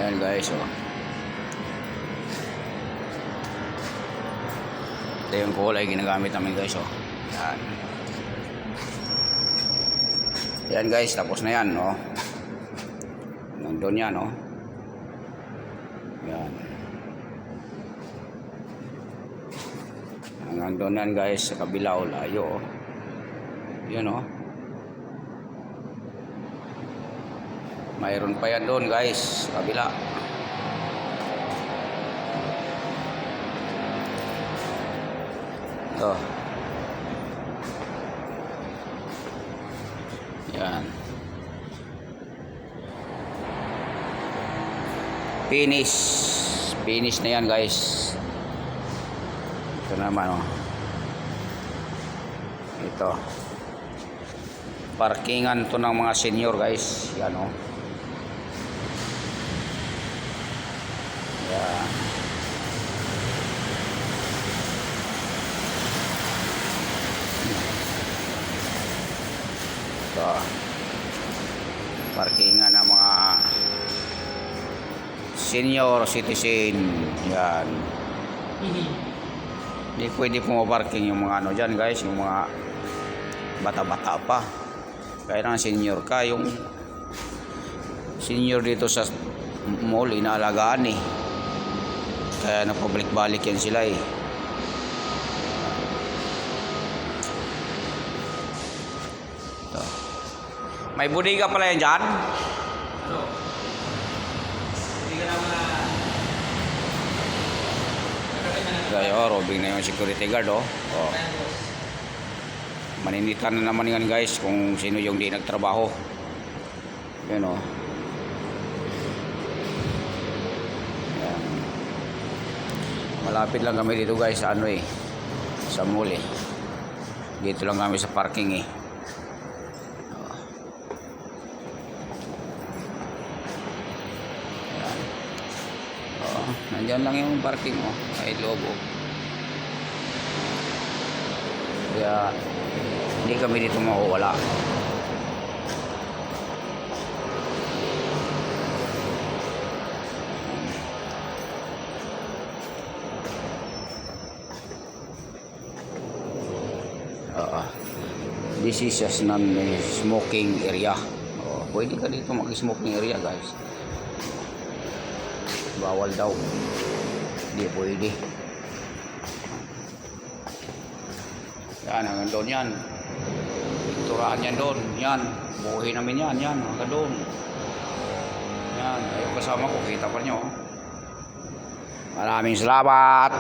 Ayan guys, oh. Ito yung kulay ginagamit namin guys, oh. Yan. Yan guys, tapos na yan, oh. Nandun yan, oh. Yan. Hanggang doon yan guys, sa kabila, oh, layo, oh. Yan, oh. Mayroon pa yan doon guys, sa kabila. Ito. Yan. Finish na yan guys. Ito naman, oh. Ito. Parkingan to ng mga senior guys. Yan, oh. Yan. Ito. Parkingan ng mga senior citizen. Yan. Hindi pwede pumaparking yung mga ano dyan guys, yung mga bata-bata pa. Kaya na senior ka, yung senior dito sa mall inaalagaan eh. Kaya napabalik-balik yan sila eh. Ito. May bodega pala yan dyan? Ano? Hindi ka naman Kaya robing na yung security guard, oh. Oh. Maninitan na naman yan guys kung sino yung di nagtrabaho. Yan, oh. Yan. Malapit lang kami dito guys sa ano eh, sa mall eh. Dito lang kami sa parking eh. Yan. Oh, nandiyan lang yung parking mo, ay loob, oh. Kaya hindi kami dito mawawala. This is a non-smoking area. Pwede ka dito mag-smoking area guys. Bawal daw. Hindi pwede. Yan, hanggang doon yan. Pinturaan yan doon. Yan. Buhay namin yan. Yan, hanggang doon. Yan. Ayun kasama ko. Kita pa nyo. Maraming salamat.